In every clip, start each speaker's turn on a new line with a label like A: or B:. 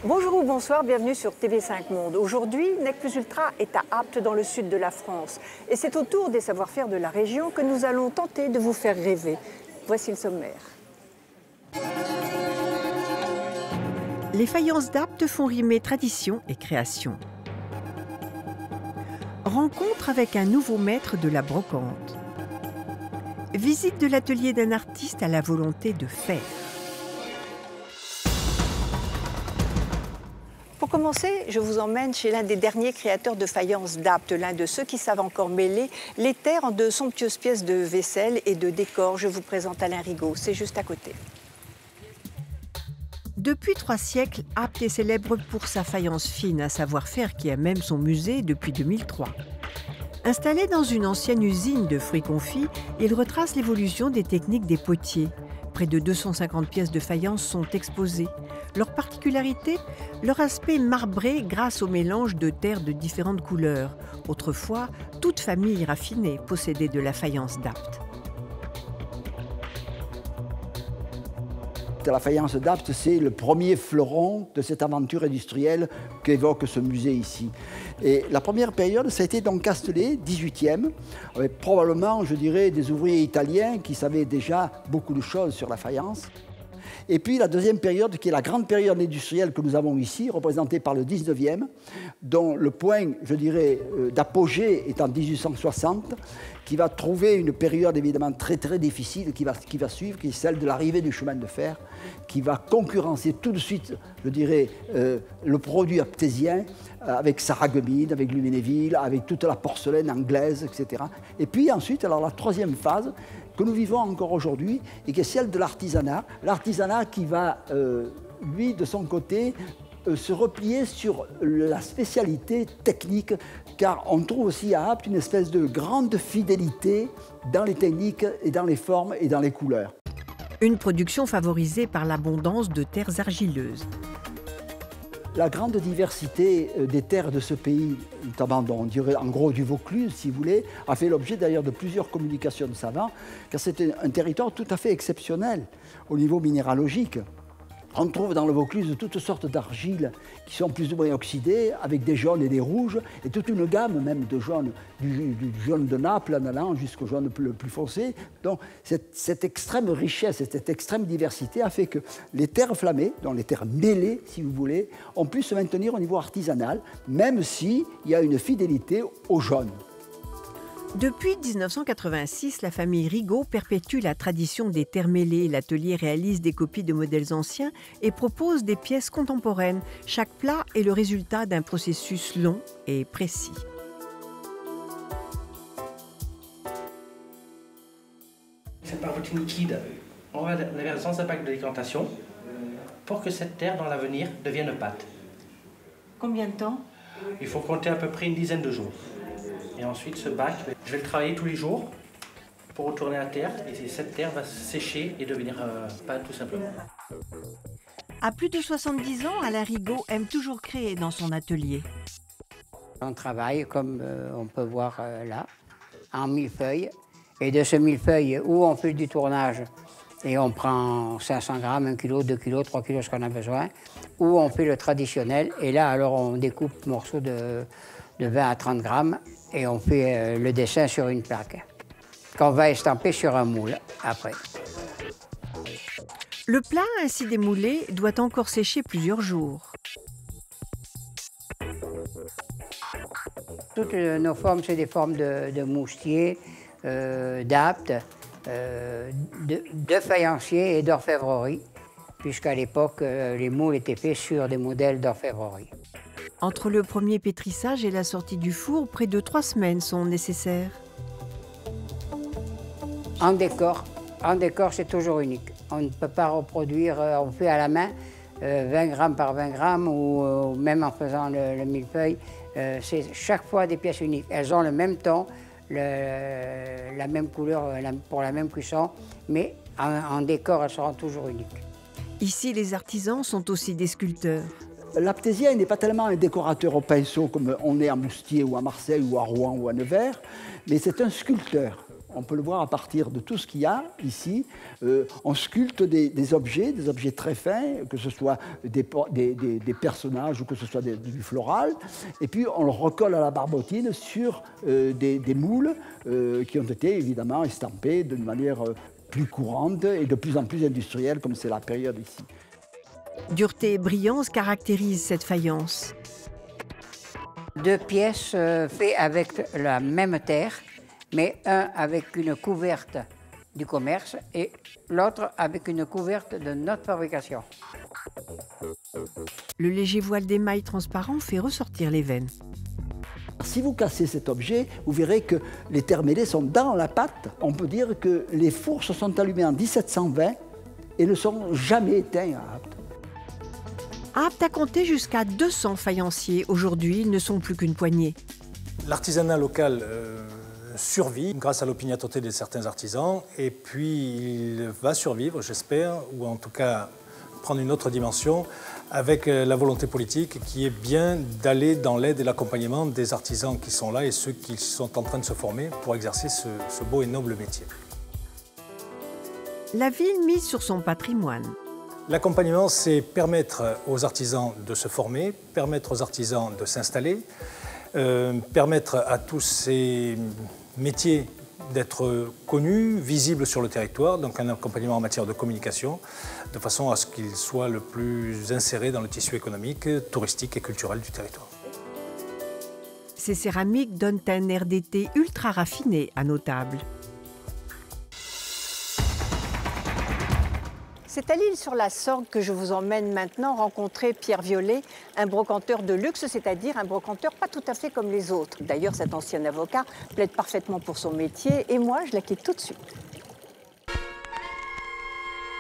A: Bonjour ou bonsoir, bienvenue sur TV5 Monde. Aujourd'hui, Nec Plus Ultra est à Apt dans le sud de la France. Et c'est au tour des savoir-faire de la région que nous allons tenter de vous faire rêver. Voici le sommaire.
B: Les faïences d'Apt font rimer tradition et création. Rencontre avec un nouveau maître de la brocante. Visite de l'atelier d'un artiste à la volonté de faire.
A: Pour commencer, je vous emmène chez l'un des derniers créateurs de faïences d'Apt, l'un de ceux qui savent encore mêler les terres en de somptueuses pièces de vaisselle et de décor. Je vous présente Alain Rigaud, c'est juste à côté.
B: Depuis 3 siècles, Apt est célèbre pour sa faïence fine, un savoir-faire qui a même son musée depuis 2003. Installé dans une ancienne usine de fruits confits, il retrace l'évolution des techniques des potiers. Près de 250 pièces de faïence sont exposées. Leur particularité, leur aspect marbré grâce au mélange de terres de différentes couleurs. Autrefois, toute famille raffinée possédait de la faïence d'Apt.
C: La faïence d'Apt, c'est le premier fleuron de cette aventure industrielle qu'évoque ce musée ici. Et la première période, ça a été dans Castellet, 18e, avec probablement, je dirais, des ouvriers italiens qui savaient déjà beaucoup de choses sur la faïence. Et puis la deuxième période, qui est la grande période industrielle que nous avons ici, représentée par le 19e, dont le point, je dirais, d'apogée est en 1860, qui va trouver une période évidemment très difficile qui va suivre, qui est celle de l'arrivée du chemin de fer, qui va concurrencer tout de suite, je dirais, le produit aptésien, avec Sarreguemines, avec Luménéville, avec toute la porcelaine anglaise, etc. Et puis ensuite, alors la troisième phase, que nous vivons encore aujourd'hui, et qui est celle de l'artisanat. L'artisanat qui va, lui, de son côté, se replier sur la spécialité technique, car on trouve aussi à Apt une espèce de grande fidélité dans les techniques et dans les formes et dans les couleurs.
B: Une production favorisée par l'abondance de terres argileuses.
C: La grande diversité des terres de ce pays, notamment on dirait en gros du Vaucluse, si vous voulez, a fait l'objet d'ailleurs de plusieurs communications de savants, car c'est un territoire tout à fait exceptionnel au niveau minéralogique. On trouve dans le Vaucluse toutes sortes d'argiles qui sont plus ou moins oxydées, avec des jaunes et des rouges, et toute une gamme même de jaunes, du jaune de Naples en allant jusqu'au jaune le plus foncé. Donc cette extrême richesse, cette extrême diversité a fait que les terres flammées, donc les terres mêlées si vous voulez, ont pu se maintenir au niveau artisanal, même s'il y a une fidélité au jaune.
B: Depuis 1986, la famille Rigaud perpétue la tradition des terres mêlées. L'atelier réalise des copies de modèles anciens et propose des pièces contemporaines. Chaque plat est le résultat d'un processus long et précis.
D: Cette partie liquide, on va la verser dans un bac de décantation pour que cette terre, dans l'avenir, devienne pâte.
A: Combien de temps?
D: Il faut compter à peu près une dizaine de jours. Et ensuite, ce bac, je vais le travailler tous les jours pour retourner la terre. Et cette terre va sécher et devenir pâte, tout simplement.
B: À plus de 70 ans, Alain Rigaud aime toujours créer dans son atelier.
E: On travaille, comme on peut voir là, en millefeuille. Et de ce millefeuille, où on fait du tournage, et on prend 500 grammes, 1 kg, 2 kg, 3 kg, ce qu'on a besoin, ou on fait le traditionnel. Et là, alors, on découpe morceaux de 20 à 30 grammes et on fait le dessin sur une plaque qu'on va estamper sur un moule après.
B: Le plat ainsi démoulé doit encore sécher plusieurs jours.
E: Toutes nos formes, c'est des formes de moustier, d'Apt, de faïencier et d'orfèvrerie, puisqu'à l'époque, les moules étaient faits sur des modèles d'orfèvrerie.
B: Entre le premier pétrissage et la sortie du four, près de 3 semaines sont nécessaires.
E: En décor, c'est toujours unique. On ne peut pas reproduire, on fait à la main 20 grammes par 20 grammes ou même en faisant le millefeuille. C'est chaque fois des pièces uniques. Elles ont le même ton, la même couleur pour la même cuisson, mais en décor, elles seront toujours uniques.
B: Ici, les artisans sont aussi des sculpteurs.
C: L'aptésien n'est pas tellement un décorateur au pinceau comme on est à Moustier ou à Marseille ou à Rouen ou à Nevers, mais c'est un sculpteur. on peut le voir à partir de tout ce qu'il y a ici. On sculpte des objets très fins, que ce soit des personnages ou que ce soit du floral. Et puis on le recolle à la barbotine sur des moules qui ont été évidemment estampés d'une manière plus courante et de plus en plus industrielle, comme c'est la période ici.
B: Dureté et brillance caractérisent cette faïence.
E: 2 pièces faites avec la même terre, mais un avec une couverte du commerce et l'autre avec une couverte de notre fabrication.
B: Le léger voile d'émail transparent fait ressortir les veines.
C: Si vous cassez cet objet, vous verrez que les terres mêlées sont dans la pâte. On peut dire que les fours se sont allumés en 1720 et ne sont jamais éteints à Apt.
B: Apte à compter jusqu'à 200 faïenciers. Aujourd'hui, ils ne sont plus qu'une poignée.
F: L'artisanat local survit grâce à l'opiniâtreté de certains artisans et puis il va survivre, j'espère, ou en tout cas prendre une autre dimension avec la volonté politique qui est bien d'aller dans l'aide et l'accompagnement des artisans qui sont là et ceux qui sont en train de se former pour exercer ce beau et noble métier.
B: La ville mise sur son patrimoine.
F: L'accompagnement, c'est permettre aux artisans de se former, permettre aux artisans de s'installer, permettre à tous ces métiers d'être connus, visibles sur le territoire, donc un accompagnement en matière de communication, de façon à ce qu'ils soient le plus insérés dans le tissu économique, touristique et culturel du territoire.
B: Ces céramiques donnent un air d'été ultra raffiné à nos tables.
A: C'est à l'île sur la Sorgue que je vous emmène maintenant rencontrer Pierre Violet, un brocanteur de luxe, c'est-à-dire un brocanteur pas tout à fait comme les autres. D'ailleurs, cet ancien avocat plaide parfaitement pour son métier et moi, je la quitte tout de suite.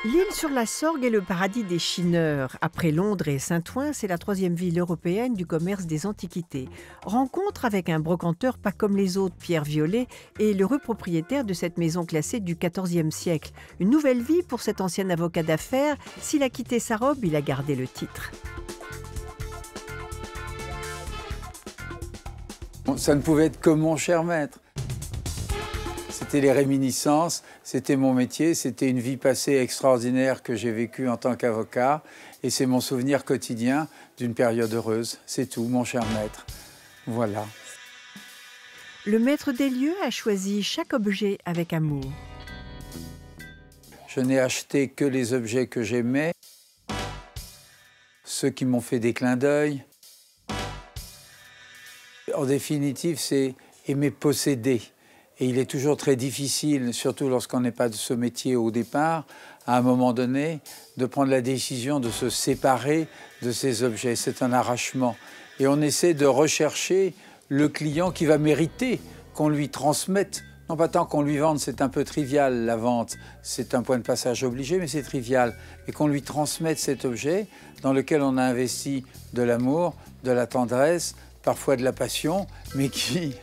B: L'île sur la Sorgue est le paradis des chineurs. Après Londres et Saint-Ouen, c'est la 3e ville européenne du commerce des antiquités. Rencontre avec un brocanteur pas comme les autres, Pierre Violet, et l'heureux propriétaire de cette maison classée du XIVe siècle. Une nouvelle vie pour cet ancien avocat d'affaires. S'il a quitté sa robe, il a gardé le titre.
G: Ça ne pouvait être que mon cher maître. C'était les réminiscences, c'était mon métier, c'était une vie passée extraordinaire que j'ai vécue en tant qu'avocat et c'est mon souvenir quotidien d'une période heureuse. C'est tout, mon cher maître. Voilà.
B: Le maître des lieux a choisi chaque objet avec amour.
G: Je n'ai acheté que les objets que j'aimais, ceux qui m'ont fait des clins d'œil. En définitive, c'est aimer posséder. Et il est toujours très difficile, surtout lorsqu'on n'est pas de ce métier au départ, à un moment donné, de prendre la décision de se séparer de ces objets. C'est un arrachement. Et on essaie de rechercher le client qui va mériter qu'on lui transmette. Non pas tant qu'on lui vende, c'est un peu trivial la vente, c'est un point de passage obligé, mais c'est trivial. Et qu'on lui transmette cet objet dans lequel on a investi de l'amour, de la tendresse, parfois de la passion, mais qui,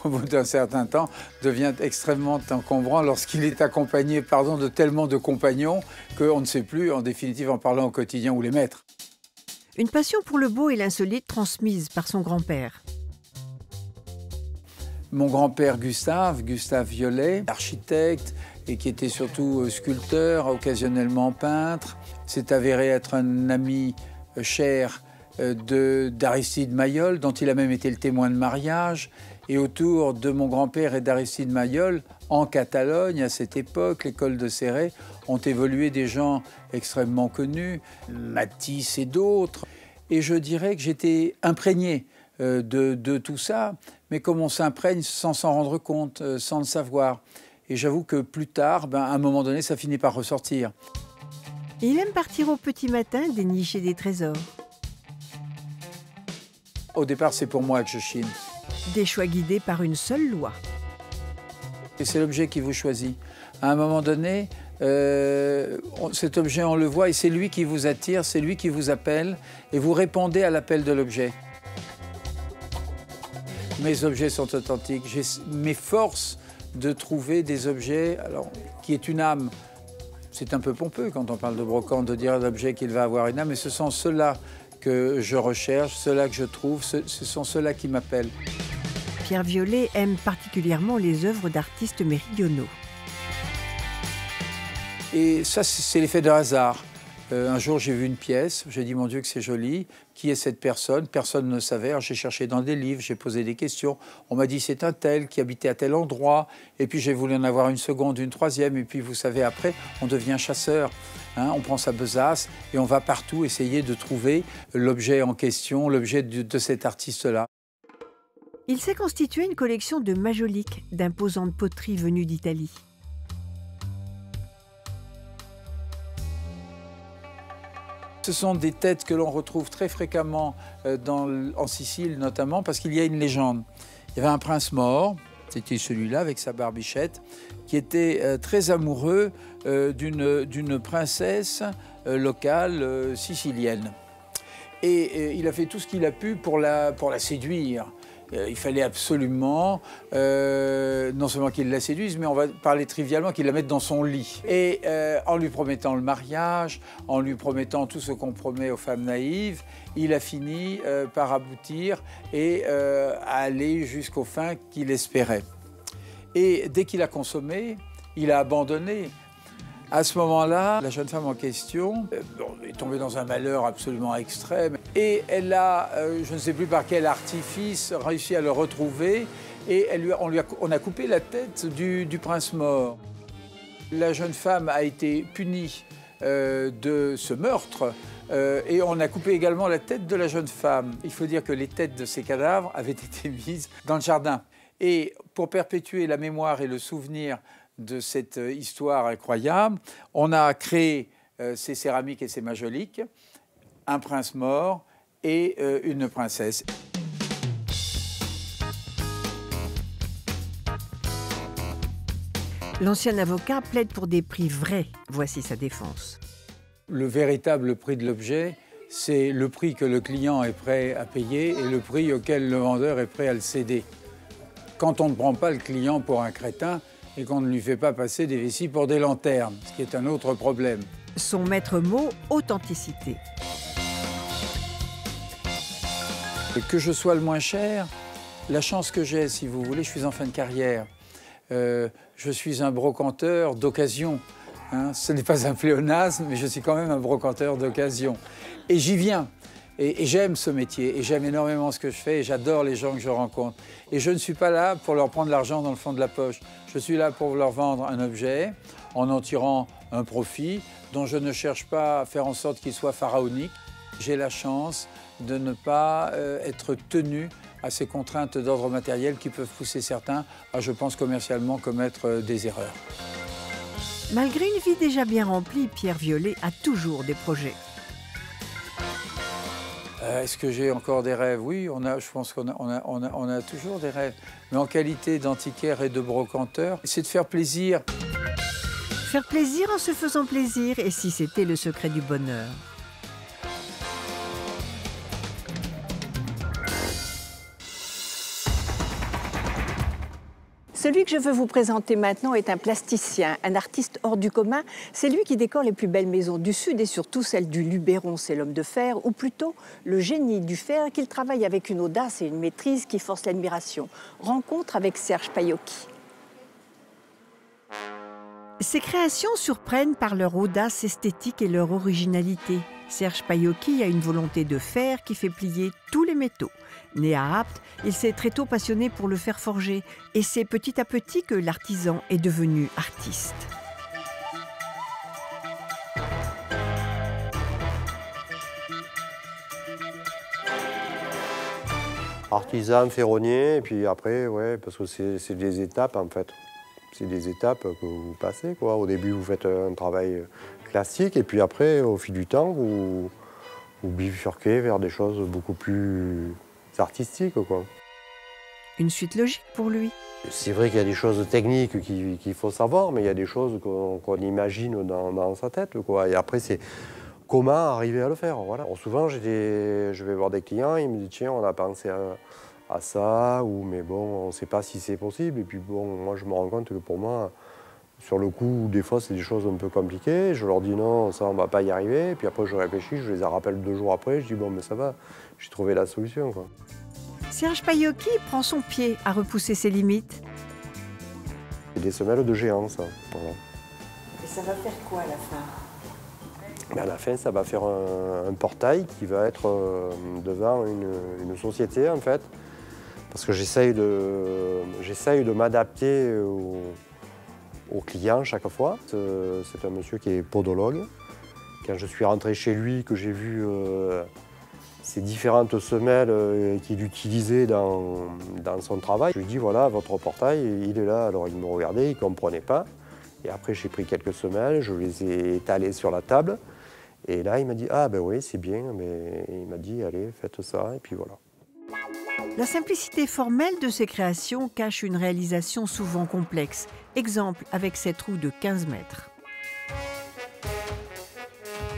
G: au bout d'un certain temps, devient extrêmement encombrant lorsqu'il est accompagné de tellement de compagnons qu'on ne sait plus, en définitive, en parlant au quotidien, où les mettre.
B: Une passion pour le beau et l'insolite transmise par son grand-père.
G: Mon grand-père Gustave Violet, architecte et qui était surtout sculpteur, occasionnellement peintre, s'est avéré être un ami cher d'Aristide Maillol, dont il a même été le témoin de mariage. Et autour de mon grand-père et d'Aristide Maillol, en Catalogne, à cette époque, l'école de Céret, ont évolué des gens extrêmement connus, Matisse et d'autres. Et je dirais que j'étais imprégné de tout ça, mais comme on s'imprègne sans s'en rendre compte, sans le savoir. Et j'avoue que plus tard, à un moment donné, ça finit par ressortir.
B: Il aime partir au petit matin dénicher des trésors.
G: Au départ, c'est pour moi que je chine.
B: Des choix guidés par une seule loi.
G: Et c'est l'objet qui vous choisit. À un moment donné, cet objet, on le voit et c'est lui qui vous attire, c'est lui qui vous appelle et vous répondez à l'appel de l'objet. Mes objets sont authentiques. Je m'efforce de trouver des objets qui est une âme. C'est un peu pompeux quand on parle de brocante de dire l'objet qu'il va avoir une âme, mais ce sont ceux-là que je recherche, ceux-là que je trouve, ce sont ceux-là qui m'appellent.
B: Pierre Violet aime particulièrement les œuvres d'artistes méridionaux.
G: Et ça, c'est l'effet de hasard. Un jour, j'ai vu une pièce, j'ai dit, mon Dieu, que c'est joli. Qui est cette personne? Personne ne savait. J'ai cherché dans des livres, j'ai posé des questions. On m'a dit, c'est un tel qui habitait à tel endroit. Et puis, j'ai voulu en avoir une seconde, une troisième. Et puis, vous savez, après, on devient chasseur. Hein, on prend sa besace et on va partout essayer de trouver l'objet en question, l'objet de cet artiste-là.
B: Il s'est constitué une collection de majoliques, d'imposantes poteries venues d'Italie.
G: Ce sont des têtes que l'on retrouve très fréquemment en Sicile notamment parce qu'il y a une légende. Il y avait un prince mort, c'était celui-là avec sa barbichette, qui était très amoureux d'une princesse locale sicilienne. Et il a fait tout ce qu'il a pu pour la séduire. Il fallait absolument, non seulement qu'il la séduise, mais on va parler trivialement, qu'il la mette dans son lit. Et en lui promettant le mariage, en lui promettant tout ce qu'on promet aux femmes naïves, il a fini par aboutir et aller jusqu'aux fins qu'il espérait. Et dès qu'il a consommé, il a abandonné. À ce moment-là, la jeune femme en question est tombée dans un malheur absolument extrême et elle a, je ne sais plus par quel artifice, réussi à le retrouver et on a coupé la tête du prince mort. La jeune femme a été punie de ce meurtre et on a coupé également la tête de la jeune femme. Il faut dire que les têtes de ces cadavres avaient été mises dans le jardin. Et pour perpétuer la mémoire et le souvenir de cette histoire incroyable, on a créé ces céramiques et ces majoliques, un prince mort et une princesse.
B: L'ancien avocat plaide pour des prix vrais. Voici sa défense.
G: Le véritable prix de l'objet, c'est le prix que le client est prêt à payer et le prix auquel le vendeur est prêt à le céder. Quand on ne prend pas le client pour un crétin, et qu'on ne lui fait pas passer des vessies pour des lanternes, ce qui est un autre problème.
B: Son maître mot, authenticité.
G: Que je sois le moins cher, la chance que j'ai, si vous voulez, je suis en fin de carrière. Je suis un brocanteur d'occasion. Hein. Ce n'est pas un pléonasme, mais je suis quand même un brocanteur d'occasion. Et j'y viens. Et j'aime ce métier, et j'aime énormément ce que je fais, et j'adore les gens que je rencontre. Et je ne suis pas là pour leur prendre l'argent dans le fond de la poche. Je suis là pour leur vendre un objet, en tirant un profit, dont je ne cherche pas à faire en sorte qu'il soit pharaonique. J'ai la chance de ne pas être tenu à ces contraintes d'ordre matériel qui peuvent pousser certains à, je pense, commercialement commettre des erreurs.
B: Malgré une vie déjà bien remplie, Pierre Violet a toujours des projets.
G: Est-ce que j'ai encore des rêves? Oui, je pense qu'on a toujours des rêves. Mais en qualité d'antiquaire et de brocanteur, c'est de faire plaisir.
B: Faire plaisir en se faisant plaisir, et si c'était le secret du bonheur?
A: Celui que je veux vous présenter maintenant est un plasticien, un artiste hors du commun. C'est lui qui décore les plus belles maisons du Sud et surtout celle du Luberon, c'est l'homme de fer, ou plutôt le génie du fer qu'il travaille avec une audace et une maîtrise qui forcent l'admiration. Rencontre avec Serge Paiocchi.
B: Ses créations surprennent par leur audace esthétique et leur originalité. Serge Paiocchi a une volonté de fer qui fait plier tous les métaux. Né à Apt, il s'est très tôt passionné pour le fer forgé et c'est petit à petit que l'artisan est devenu artiste.
H: Artisan, ferronnier, et puis après, ouais, parce que c'est des étapes en fait. C'est des étapes que vous passez, quoi. Au début, vous faites un travail classique, et puis après, au fil du temps, vous bifurquez vers des choses beaucoup plus artistiques, quoi.
B: Une suite logique pour lui.
H: C'est vrai qu'il y a des choses techniques qu'il faut savoir, mais il y a des choses qu'on imagine dans sa tête, quoi. Et après, c'est comment arriver à le faire, voilà. Alors, souvent, je vais voir des clients, ils me disent « Tiens, on a pensé à ça », ou « Mais bon, on ne sait pas si c'est possible ». Et puis bon, moi, je me rends compte que pour moi, sur le coup, des fois, c'est des choses un peu compliquées. Je leur dis « Non, ça, on ne va pas y arriver ». Et puis après, je réfléchis, je les rappelle 2 jours après, je dis « Bon, mais ça va, j'ai trouvé la solution, quoi ».
B: Serge Paiocchi prend son pied à repousser ses limites.
H: C'est des semelles de géants, ça. Voilà.
A: Et ça va faire quoi à la fin?
H: Mais à la fin, ça va faire un portail qui va être devant une société, en fait. Parce que j'essaye de m'adapter aux clients chaque fois. C'est un monsieur qui est podologue. Quand je suis rentré chez lui, que j'ai vu ces différentes semelles qu'il utilisait dans son travail, je lui ai dit voilà, votre portail, il est là. Alors il me regardait, il ne comprenait pas. Et après, j'ai pris quelques semelles, je les ai étalées sur la table. Et là, il m'a dit ah ben oui, c'est bien. Mais il m'a dit allez, faites ça. Et puis voilà.
B: La simplicité formelle de ces créations cache une réalisation souvent complexe. Exemple avec cette roue de 15 mètres.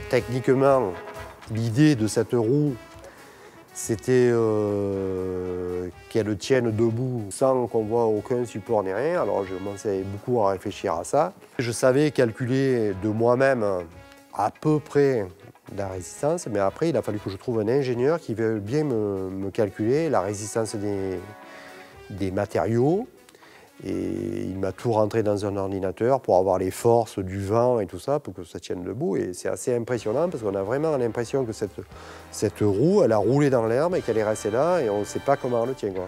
H: Techniquement, l'idée de cette roue, c'était qu'elle tienne debout sans qu'on voit aucun support ni rien. Alors je commençais beaucoup à réfléchir à ça. Je savais calculer de moi-même à peu près la résistance, mais après il a fallu que je trouve un ingénieur qui veuille bien me calculer la résistance des matériaux. Et il m'a tout rentré dans un ordinateur pour avoir les forces du vent et tout ça, pour que ça tienne debout. Et c'est assez impressionnant parce qu'on a vraiment l'impression que cette roue, elle a roulé dans l'herbe et qu'elle est restée là et on ne sait pas comment elle le tient, quoi.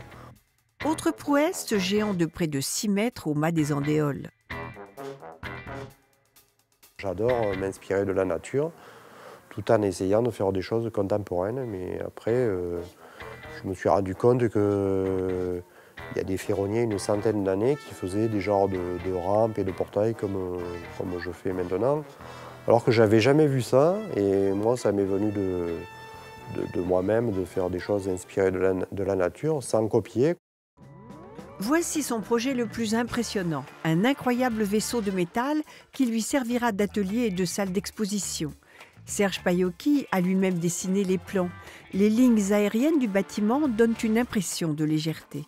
B: Autre prouesse, ce géant de près de 6 mètres au mât des Andéoles.
H: J'adore m'inspirer de la nature, tout en essayant de faire des choses contemporaines. Mais après, je me suis rendu compte que il y a des ferronniers une centaine d'années qui faisaient des genres de rampes et de portails comme je fais maintenant. Alors que je n'avais jamais vu ça, et moi ça m'est venu de moi-même de faire des choses inspirées de la nature, sans copier.
B: Voici son projet le plus impressionnant, un incroyable vaisseau de métal qui lui servira d'atelier et de salle d'exposition. Serge Paiocchi a lui-même dessiné les plans. Les lignes aériennes du bâtiment donnent une impression de légèreté.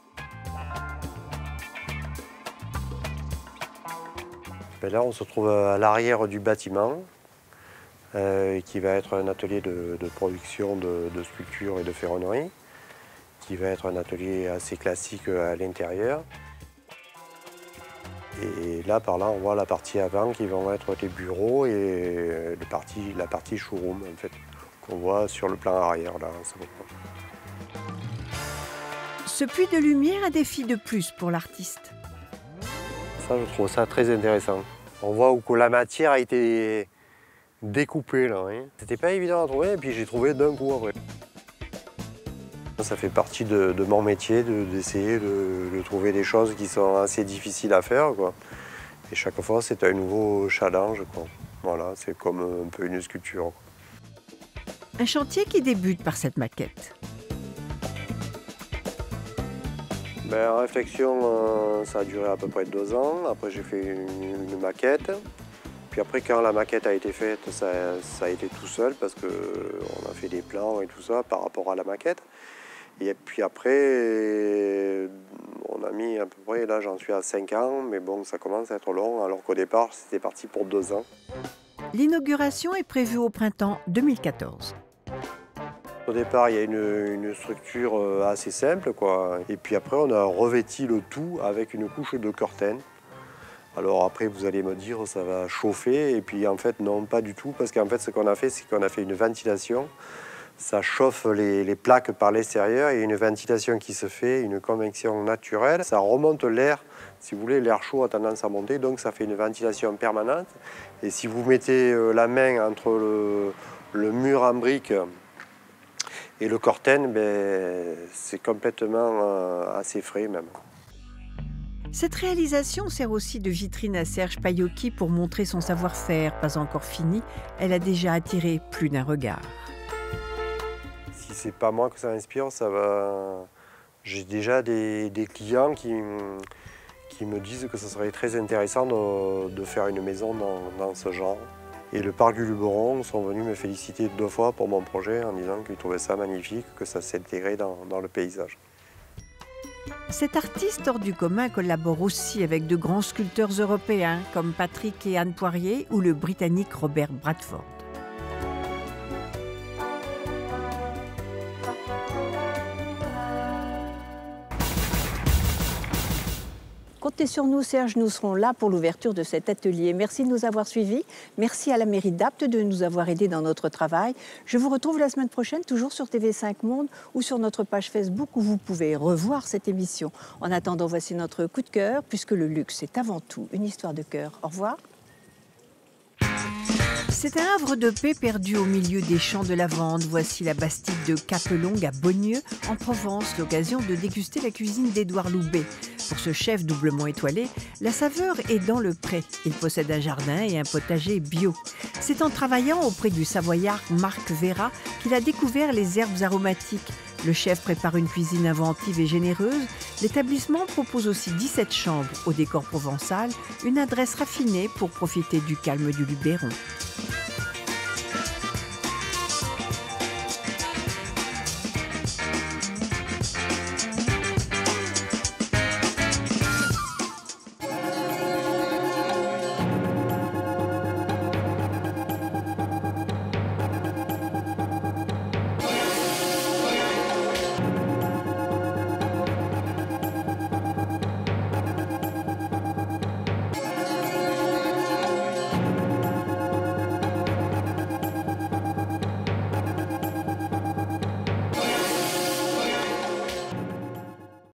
H: Et là, on se trouve à l'arrière du bâtiment, qui va être un atelier de production de sculptures et de ferronnerie, qui va être un atelier assez classique à l'intérieur. Et là, par là, on voit la partie avant qui vont être les bureaux et la partie showroom, en fait, qu'on voit sur le plan arrière, là, en ce moment.
B: Ce puits de lumière a des défi de plus pour l'artiste.
H: Ça, je trouve ça très intéressant. On voit où que la matière a été découpée, là. Hein. C'était pas évident à trouver, et puis j'ai trouvé d'un coup après. Ça fait partie de mon métier, d'essayer de trouver des choses qui sont assez difficiles à faire, quoi. Et chaque fois, c'est un nouveau challenge, quoi. Voilà, c'est comme un peu une sculpture, quoi.
B: Un chantier qui débute par cette maquette.
H: Ben, en réflexion, ça a duré à peu près 2 ans. Après, j'ai fait une maquette. Puis après, quand la maquette a été faite, ça a été tout seul parce qu'on a fait des plans et tout ça par rapport à la maquette. Et puis après, on a mis à peu près, là j'en suis à 5 ans, mais bon, ça commence à être long, alors qu'au départ, c'était parti pour 2 ans.
B: L'inauguration est prévue au printemps 2014.
H: Au départ, il y a une structure assez simple, quoi. Et puis après, on a revêti le tout avec une couche de curtain. Alors après, vous allez me dire, ça va chauffer. Et puis en fait, non, pas du tout. Parce qu'en fait, ce qu'on a fait, c'est qu'on a fait une ventilation. Ça chauffe les plaques par l'extérieur. Il y a une ventilation qui se fait, une convection naturelle. Ça remonte l'air. Si vous voulez, l'air chaud a tendance à monter. Donc ça fait une ventilation permanente. Et si vous mettez la main entre le mur en briques et le curtain, ben, c'est complètement assez frais même.
B: Cette réalisation sert aussi de vitrine à Serge Paiocchi pour montrer son savoir-faire. Pas encore fini, elle a déjà attiré plus d'un regard.
H: Si c'est pas moi que ça inspire, ça va. J'ai déjà des clients qui me disent que ce serait très intéressant de faire une maison dans ce genre. Et le parc du Luberon sont venus me féliciter 2 fois pour mon projet en disant qu'ils trouvaient ça magnifique, que ça s'intégrait dans le paysage.
B: Cet artiste hors du commun collabore aussi avec de grands sculpteurs européens comme Patrick et Anne Poirier ou le Britannique Robert Bradford.
A: Comptez sur nous, Serge, nous serons là pour l'ouverture de cet atelier. Merci de nous avoir suivis. Merci à la mairie d'Apt de nous avoir aidés dans notre travail. Je vous retrouve la semaine prochaine, toujours sur TV5 Monde ou sur notre page Facebook où vous pouvez revoir cette émission. En attendant, voici notre coup de cœur, puisque le luxe est avant tout une histoire de cœur. Au revoir.
B: C'est un havre de paix perdu au milieu des champs de lavande. Voici la bastide de Capelongue à Beaunieu, en Provence, l'occasion de déguster la cuisine d'Édouard Loubet. Pour ce chef doublement étoilé, la saveur est dans le pré. Il possède un jardin et un potager bio. C'est en travaillant auprès du Savoyard Marc Vera qu'il a découvert les herbes aromatiques. Le chef prépare une cuisine inventive et généreuse. L'établissement propose aussi 17 chambres au décor provençal, une adresse raffinée pour profiter du calme du Luberon.